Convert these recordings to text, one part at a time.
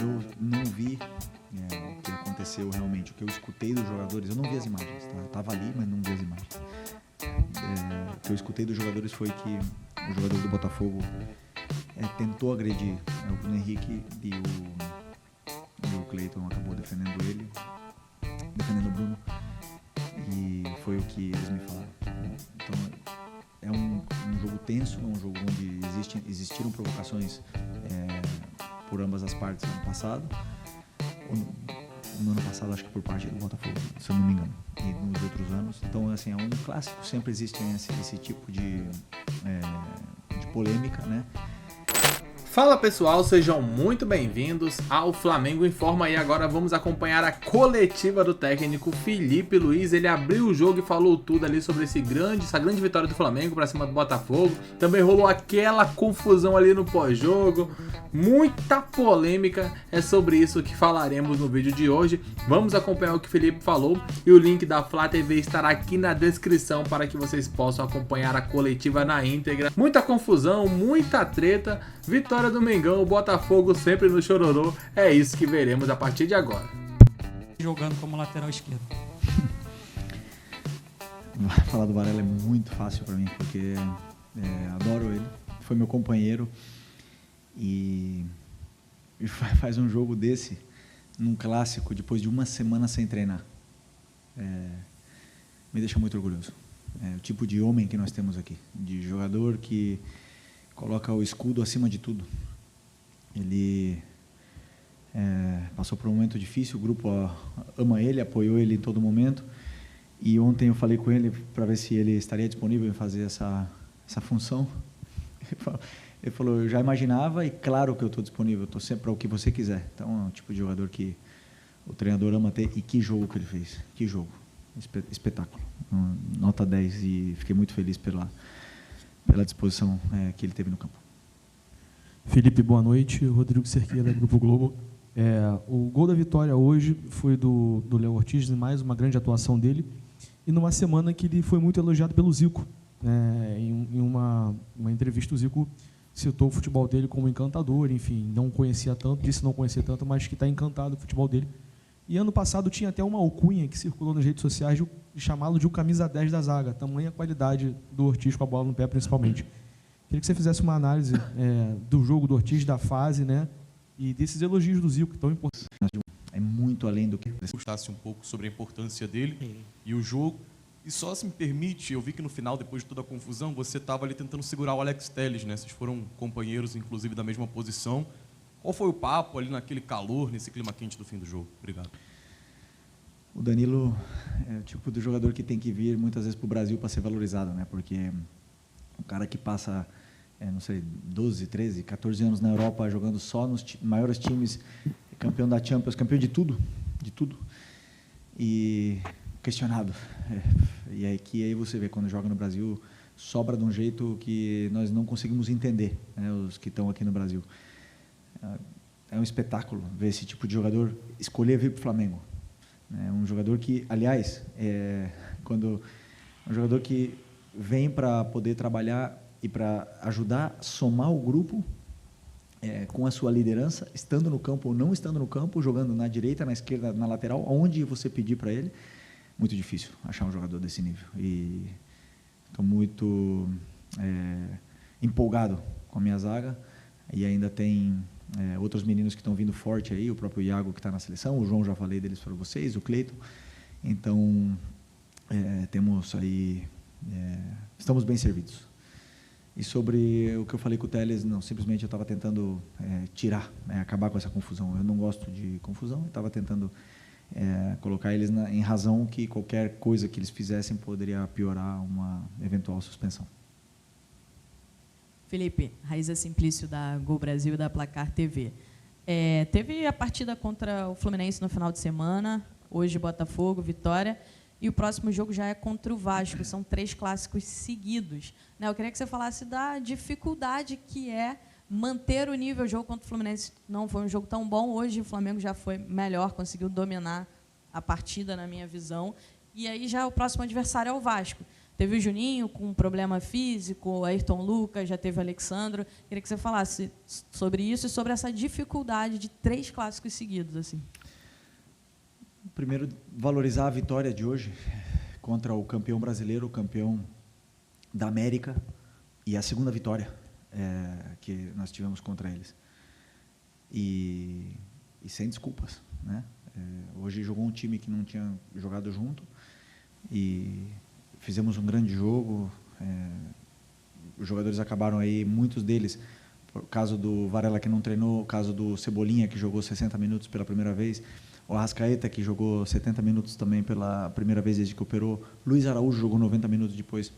eu não vi o que aconteceu realmente, o que eu escutei dos jogadores. Eu não vi as imagens, tá? Eu estava ali, mas não vi as imagens. O que eu escutei dos jogadores foi que o jogador do Botafogo tentou agredir o Bruno Henrique e o Cleiton acabou defendendo o Bruno, e foi o que eles me falaram. Então é um jogo tenso, é um jogo onde existiram provocações por ambas as partes no ano passado. No ano passado, acho que por parte do Botafogo, se eu não me engano, e nos outros anos. Então, assim, é um clássico, sempre existe esse tipo de polêmica, né? Fala pessoal, sejam muito bem-vindos ao Flamengo Informa, e agora vamos acompanhar a coletiva do técnico Felipe Luiz. Ele abriu o jogo e falou tudo ali sobre essa grande vitória do Flamengo para cima do Botafogo. Também rolou aquela confusão ali no pós-jogo, muita polêmica. É sobre isso que falaremos no vídeo de hoje. Vamos acompanhar o que o Felipe falou, e o link da Flá TV estará aqui na descrição para que vocês possam acompanhar a coletiva na íntegra. Muita confusão, muita treta, vitória do Mengão, o Botafogo sempre no chororô. É isso que veremos a partir de agora. Jogando como lateral esquerdo. Falar do Varela é muito fácil para mim, porque adoro ele, foi meu companheiro, e faz um jogo desse, num clássico, depois de uma semana sem treinar. Me deixa muito orgulhoso. O tipo de homem que nós temos aqui, de jogador que coloca o escudo acima de tudo. Ele passou por um momento difícil, o grupo ama ele, apoiou ele em todo momento, e ontem eu falei com ele para ver se ele estaria disponível em fazer essa função. Ele falou, eu já imaginava, e claro que eu estou disponível, estou sempre para o que você quiser. Então é um tipo de jogador que o treinador ama ter. E que jogo que ele fez, que jogo, espetáculo, nota 10, e fiquei muito feliz pela disposição que ele teve no campo. Felipe, boa noite. Rodrigo Cerqueira, Grupo Globo. O gol da vitória hoje foi do Léo Ortiz, mais uma grande atuação dele, e numa semana que ele foi muito elogiado pelo Zico. Em uma entrevista, o Zico citou o futebol dele como encantador, enfim, não conhecia tanto, disse não conhecer tanto, mas que está encantado com o futebol dele. E ano passado tinha até uma alcunha que circulou nas redes sociais de chamá-lo de o camisa 10 da zaga, tamanha qualidade do Ortiz com a bola no pé, principalmente. Queria que você fizesse uma análise do jogo do Ortiz, da fase, né, e desses elogios do Zico, tão importantes. É muito além do que... Gostasse um pouco sobre a importância dele e o jogo. E só se me permite, eu vi que no final, depois de toda a confusão, você estava ali tentando segurar o Alex Telles, né? Vocês foram companheiros, inclusive, da mesma posição. Qual foi o papo ali naquele calor, nesse clima quente do fim do jogo? Obrigado. O Danilo é o tipo de jogador que tem que vir muitas vezes para o Brasil para ser valorizado, né? Porque o cara que passa, não sei, 12, 13, 14 anos na Europa jogando só nos maiores times, campeão da Champions, campeão de tudo, e questionado. E aí você vê, quando joga no Brasil, sobra de um jeito que nós não conseguimos entender, né, os que estão aqui no Brasil. É um espetáculo ver esse tipo de jogador escolher vir para o Flamengo. É um jogador que, aliás, um jogador que vem para poder trabalhar e para ajudar a somar o grupo com a sua liderança, estando no campo ou não estando no campo, jogando na direita, na esquerda, na lateral, onde você pedir para ele. Muito difícil achar um jogador desse nível. E estou muito empolgado com a minha zaga. E ainda tem outros meninos que estão vindo forte aí, o próprio Iago, que está na seleção, o João, já falei deles para vocês, o Cleiton. Então, temos aí... estamos bem servidos. E sobre o que eu falei com o Telles, não, simplesmente eu estava tentando acabar com essa confusão. Eu não gosto de confusão, eu estava tentando colocar eles em razão que qualquer coisa que eles fizessem poderia piorar uma eventual suspensão. Felipe, Raíza Simplício, da Gol Brasil e da Placar TV. Teve a partida contra o Fluminense no final de semana, hoje Botafogo, vitória, e o próximo jogo já é contra o Vasco, são 3 clássicos seguidos. Eu queria que você falasse da dificuldade que é manter o nível. O jogo contra o Fluminense não foi um jogo tão bom, hoje o Flamengo já foi melhor, conseguiu dominar a partida, na minha visão, e aí já o próximo adversário é o Vasco. Teve o Juninho com um problema físico, o Ayrton Lucas, já teve o Alexandro. Queria que você falasse sobre isso e sobre essa dificuldade de 3 clássicos seguidos. Assim. Primeiro, valorizar a vitória de hoje contra o campeão brasileiro, o campeão da América, e a segunda vitória que nós tivemos contra eles. E sem desculpas, né? Hoje jogou um time que não tinha jogado junto e fizemos um grande jogo. Os jogadores acabaram aí, muitos deles, por caso do Varela que não treinou, o caso do Cebolinha que jogou 60 minutos pela primeira vez, o Arrascaeta que jogou 70 minutos também pela primeira vez desde que operou, Luiz Araújo jogou 90 minutos depois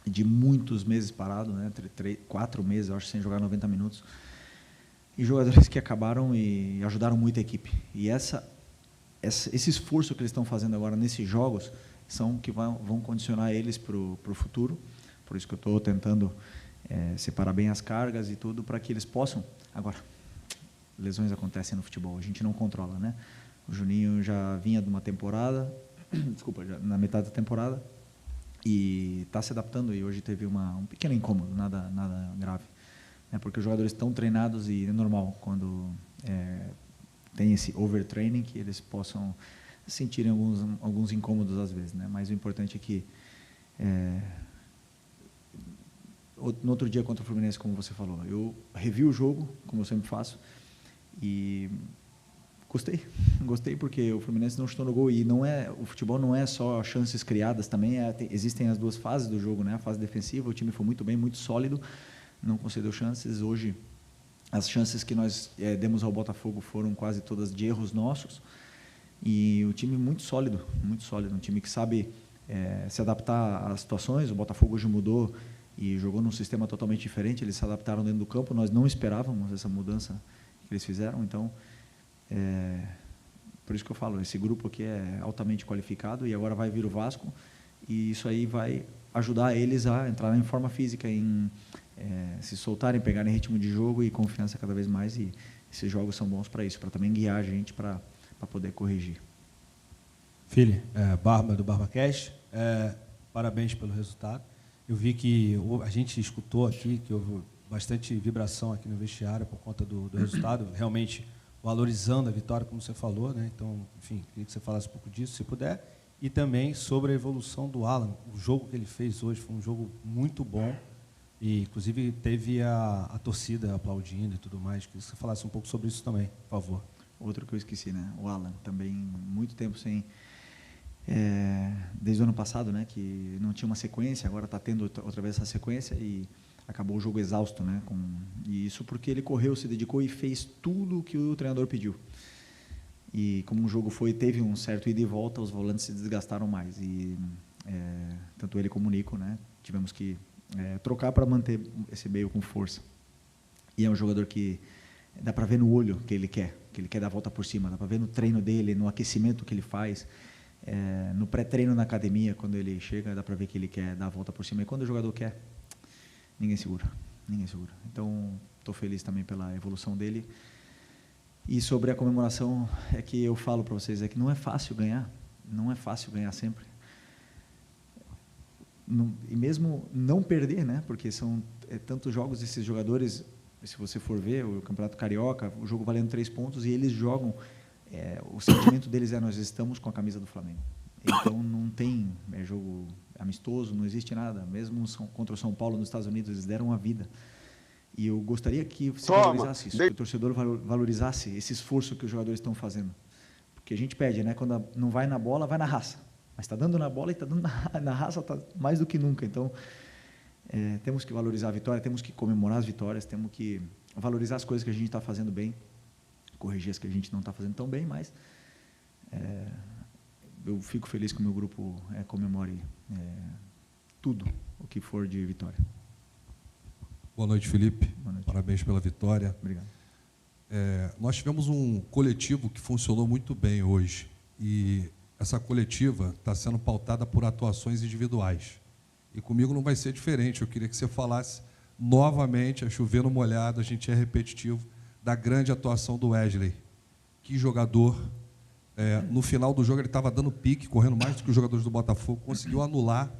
de muitos meses parado, né? 4 meses, eu acho, sem jogar 90 minutos. E jogadores que acabaram e ajudaram muito a equipe. E esse esforço que eles estão fazendo agora nesses jogos são que vão condicionar eles para o futuro. Por isso que eu estou tentando separar bem as cargas e tudo, para que eles possam... Agora, lesões acontecem no futebol, a gente não controla, né? O Juninho já vinha de uma temporada, desculpa, já na metade da temporada, e está se adaptando, e hoje teve um pequeno incômodo, nada grave. Porque os jogadores estão treinados e é normal, quando tem esse overtraining, que eles possam sentirem alguns incômodos às vezes, né? Mas o importante é que no outro dia contra o Fluminense, como você falou, eu revi o jogo, como eu sempre faço, e gostei porque o Fluminense não chutou no gol, e o futebol não é só chances criadas, também existem as duas fases do jogo, né? A fase defensiva, o time foi muito bem, muito sólido, não concedeu chances. Hoje as chances que nós demos ao Botafogo foram quase todas de erros nossos, e o time muito sólido, um time que sabe se adaptar às situações. O Botafogo hoje mudou e jogou num sistema totalmente diferente, eles se adaptaram dentro do campo, nós não esperávamos essa mudança que eles fizeram, então por isso que eu falo, esse grupo aqui é altamente qualificado, e agora vai vir o Vasco, e isso aí vai ajudar eles a entrar em forma física, em se soltarem, pegarem ritmo de jogo e confiança cada vez mais, e esses jogos são bons para isso, para também guiar a gente para poder corrigir. Filho, Barba do BarbaCast, parabéns pelo resultado. Eu vi que a gente escutou aqui que houve bastante vibração aqui no vestiário por conta do resultado, realmente valorizando a vitória, como você falou, né? Então, enfim, queria que você falasse um pouco disso, se puder, e também sobre a evolução do Alan. O jogo que ele fez hoje foi um jogo muito bom, e inclusive teve a torcida aplaudindo e tudo mais. Queria que você falasse um pouco sobre isso também, por favor. Outro que eu esqueci, né? O Alan, também muito tempo sem... desde o ano passado, né? Que não tinha uma sequência, agora está tendo outra vez essa sequência, e acabou o jogo exausto, né? E isso porque ele correu, se dedicou e fez tudo o que o treinador pediu. E como o jogo teve um certo ida e volta, os volantes se desgastaram mais. E tanto ele como o Nico, né? Tivemos que trocar para manter esse meio com força. E é um jogador que dá para ver no olho que ele quer dar a volta por cima, dá para ver no treino dele, no aquecimento que ele faz, no pré-treino na academia, quando ele chega, dá para ver que ele quer dar a volta por cima. E quando o jogador quer, ninguém segura. Então, estou feliz também pela evolução dele. E sobre a comemoração, é que eu falo para vocês, que não é fácil ganhar sempre. E mesmo não perder, né? Porque são tantos jogos desses jogadores, se você for ver o Campeonato Carioca, o jogo valendo 3 pontos, e eles jogam, o sentimento deles nós estamos com a camisa do Flamengo. Então não tem jogo amistoso, não existe nada. Mesmo contra o São Paulo nos Estados Unidos, eles deram a vida. E eu gostaria que se valorizasse isso, que o torcedor valorizasse esse esforço que os jogadores estão fazendo. Porque a gente pede, né? Quando não vai na bola, vai na raça. Mas está dando na bola e está dando na raça, tá mais do que nunca. Então, temos que valorizar a vitória, temos que comemorar as vitórias, temos que valorizar as coisas que a gente está fazendo bem, corrigir as que a gente não está fazendo tão bem, mas eu fico feliz que o meu grupo comemore tudo o que for de vitória. Boa noite, Felipe. Boa noite. Parabéns pela vitória. Obrigado. Nós tivemos um coletivo que funcionou muito bem hoje, e essa coletiva está sendo pautada por atuações individuais. E comigo não vai ser diferente. Eu queria que você falasse novamente, a chover no molhado, a gente é repetitivo, da grande atuação do Wesley. Que jogador. No final do jogo ele estava dando pique, correndo mais do que os jogadores do Botafogo, conseguiu anular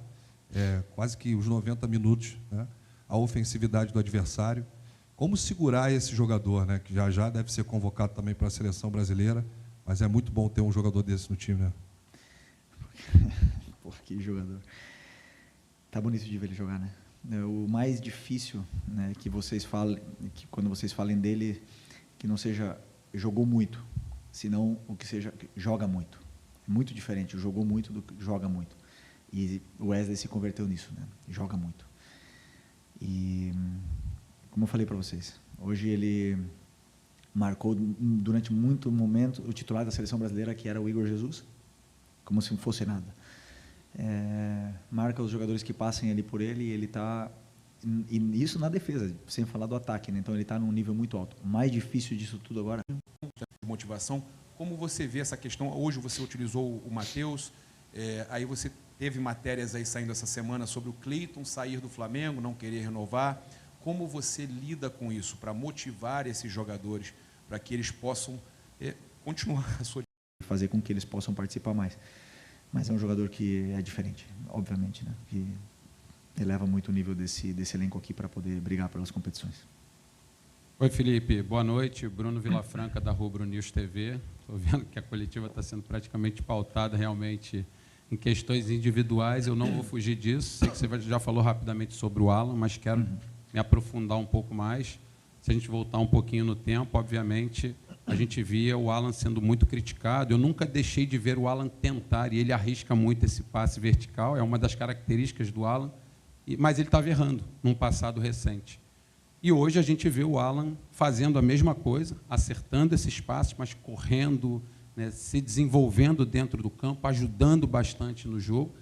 quase que os 90 minutos, né? A ofensividade do adversário. Como segurar esse jogador, né? Que já deve ser convocado também para a seleção brasileira, mas é muito bom ter um jogador desse no time, né? Pô, que jogador. Tá bonito de ver ele jogar, né? O mais difícil, né, que vocês falem, que quando vocês falem dele, que não seja jogou muito, senão o que seja joga muito. É muito diferente, o jogou muito do que joga muito. E o Wesley se converteu nisso, né? Joga muito. E como eu falei para vocês, hoje ele marcou durante muito momento o titular da seleção brasileira, que era o Igor Jesus, como se não fosse nada. Marca os jogadores que passem ali por ele, e ele está... E isso na defesa, sem falar do ataque, né? Então ele está num nível muito alto. O mais difícil disso tudo agora... Motivação. Como você vê essa questão? Hoje você utilizou o Matheus, aí você teve matérias aí saindo essa semana sobre o Cleiton sair do Flamengo, não querer renovar. Como você lida com isso para motivar esses jogadores, para que eles possam continuar a sua... Fazer com que eles possam participar mais. Mas é um jogador que é diferente, obviamente, né? Que eleva muito o nível desse elenco aqui para poder brigar pelas competições. Oi, Felipe. Boa noite. Bruno Vilafranca, da Rubro News TV. Estou vendo que a coletiva está sendo praticamente pautada realmente em questões individuais. Eu não vou fugir disso. Sei que você já falou rapidamente sobre o Alan, mas quero me aprofundar um pouco mais. Se a gente voltar um pouquinho no tempo, obviamente, a gente via o Alan sendo muito criticado. Eu nunca deixei de ver o Alan tentar, e ele arrisca muito esse passe vertical, é uma das características do Alan, mas ele estava errando num passado recente. E hoje a gente vê o Alan fazendo a mesma coisa, acertando esses passes, mas correndo, né, se desenvolvendo dentro do campo, ajudando bastante no jogo.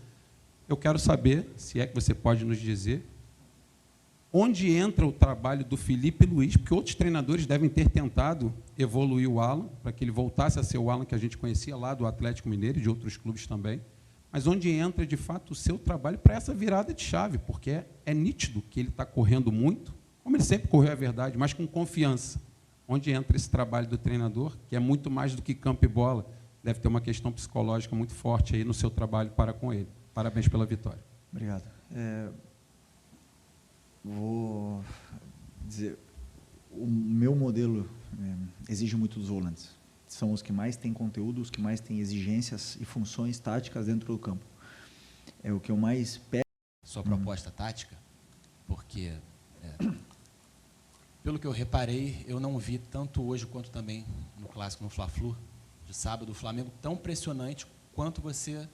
Eu quero saber, se é que você pode nos dizer, onde entra o trabalho do Felipe Luiz, porque outros treinadores devem ter tentado evoluir o Alan, para que ele voltasse a ser o Alan que a gente conhecia lá do Atlético Mineiro e de outros clubes também, mas onde entra, de fato, o seu trabalho para essa virada de chave, porque é nítido que ele está correndo muito, como ele sempre correu, é verdade, mas com confiança. Onde entra esse trabalho do treinador, que é muito mais do que campo e bola, deve ter uma questão psicológica muito forte aí no seu trabalho para com ele. Parabéns pela vitória. Obrigado. Vou dizer, o meu modelo exige muito dos volantes. São os que mais têm conteúdo, os que mais têm exigências e funções táticas dentro do campo. É o que eu mais pego. Sua proposta tática? Porque, pelo que eu reparei, eu não vi tanto hoje quanto também no clássico, no Fla-Flu, de sábado, o Flamengo tão pressionante quanto você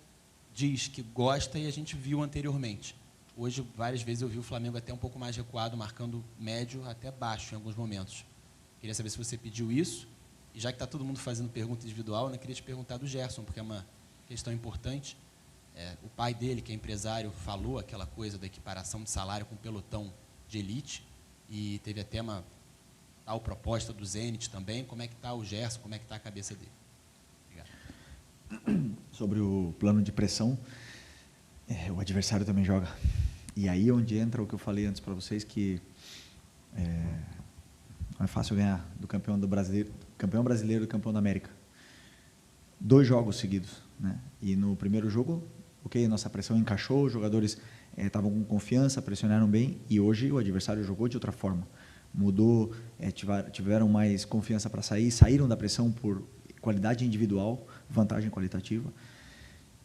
diz que gosta e a gente viu anteriormente. Hoje, várias vezes, eu vi o Flamengo até um pouco mais recuado, marcando médio até baixo em alguns momentos. Queria saber se você pediu isso. E já que está todo mundo fazendo pergunta individual, eu queria te perguntar do Gerson, porque é uma questão importante. O pai dele, que é empresário, falou aquela coisa da equiparação de salário com pelotão de elite, e teve até uma tal proposta do Zenit também. Como é que está o Gerson, como é que está a cabeça dele? Obrigado. Sobre o plano de pressão, o adversário também joga. E aí onde entra o que eu falei antes para vocês, que não é fácil ganhar do campeão brasileiro e campeão da América. 2 jogos seguidos, né? E no primeiro jogo, nossa pressão encaixou, os jogadores estavam com confiança, pressionaram bem, e hoje o adversário jogou de outra forma. Mudou, tiveram mais confiança para saíram da pressão por qualidade individual, vantagem qualitativa.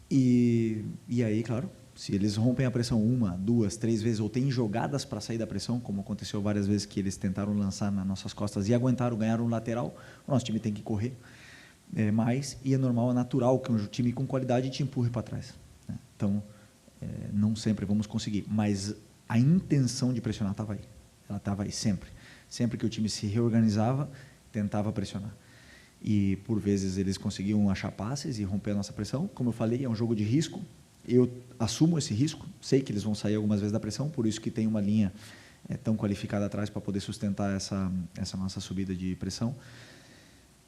E aí, claro, se eles rompem a pressão 1, 2, 3 vezes, ou têm jogadas para sair da pressão, como aconteceu várias vezes que eles tentaram lançar nas nossas costas e aguentaram, ganharam um lateral, o nosso time tem que correr mais, e é normal, é natural que um time com qualidade te empurre para trás, né? Então, não sempre vamos conseguir, mas a intenção de pressionar estava aí. Ela estava aí sempre. Sempre que o time se reorganizava, tentava pressionar. E, por vezes, eles conseguiam achar passes e romper a nossa pressão. Como eu falei, é um jogo de risco. Eu assumo esse risco, sei que eles vão sair algumas vezes da pressão, por isso que tem uma linha tão qualificada atrás para poder sustentar essa nossa subida de pressão.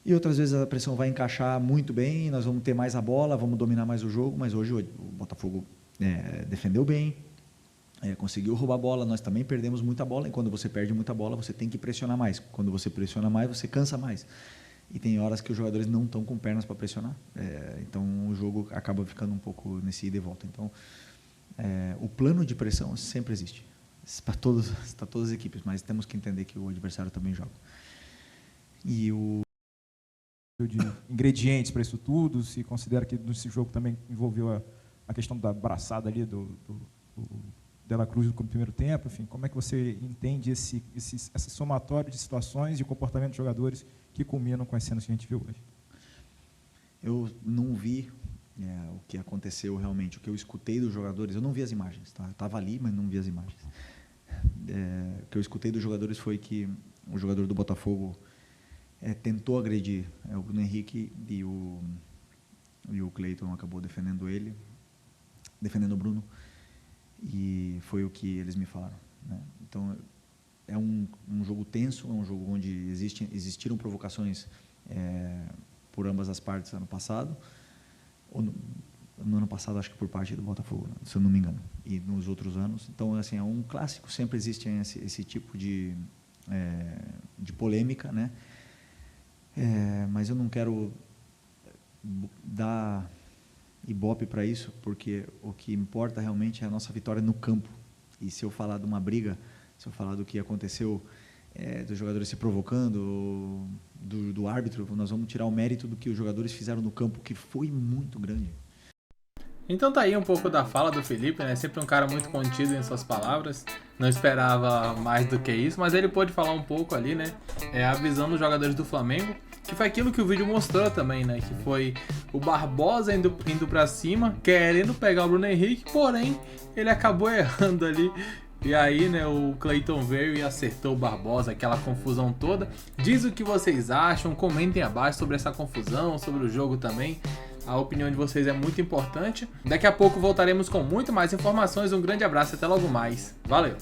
E outras vezes a pressão vai encaixar muito bem, nós vamos ter mais a bola, vamos dominar mais o jogo, mas hoje o Botafogo defendeu bem, conseguiu roubar a bola, nós também perdemos muita bola, e quando você perde muita bola, você tem que pressionar mais. Quando você pressiona mais, você cansa mais. E tem horas que os jogadores não estão com pernas para pressionar. Então, o jogo acaba ficando um pouco nesse ida e volta. Então, o plano de pressão sempre existe para todas as equipes, mas temos que entender que o adversário também joga. E de ingredientes para isso tudo, se considera que nesse jogo também envolveu a questão da braçada ali do De La Cruz no primeiro tempo, enfim, como é que você entende esse somatório de situações e comportamento de jogadores que culminam com as cenas que a gente viu hoje? Eu não vi o que aconteceu realmente, o que eu escutei dos jogadores, eu não vi as imagens, tá? Eu estava ali, mas não vi as imagens. O que eu escutei dos jogadores foi que o jogador do Botafogo tentou agredir o Bruno Henrique e o Cleiton acabou defendendo o Bruno, e foi o que eles me falaram, né? Então, é um jogo tenso, é um jogo onde existiram provocações por ambas as partes ano passado, ou no ano passado acho que por parte do Botafogo, se eu não me engano, e nos outros anos. Então, assim, é um clássico, sempre existe esse tipo de polêmica, né? Mas eu não quero dar ibope para isso, porque o que importa realmente é a nossa vitória no campo. E se eu falar de uma briga, se eu falar do que aconteceu, dos jogadores se provocando, do árbitro, nós vamos tirar o mérito do que os jogadores fizeram no campo, que foi muito grande. Então tá aí um pouco da fala do Felipe, né? Sempre um cara muito contido em suas palavras. Não esperava mais do que isso, mas ele pôde falar um pouco ali, né? A visão dos jogadores do Flamengo, que foi aquilo que o vídeo mostrou também, né? Que foi o Barbosa indo pra cima, querendo pegar o Bruno Henrique, porém ele acabou errando ali. E aí, né, o Cleiton veio e acertou o Barbosa, aquela confusão toda. Diz o que vocês acham, comentem abaixo sobre essa confusão, sobre o jogo também. A opinião de vocês é muito importante. Daqui a pouco voltaremos com muito mais informações. Um grande abraço e até logo mais. Valeu!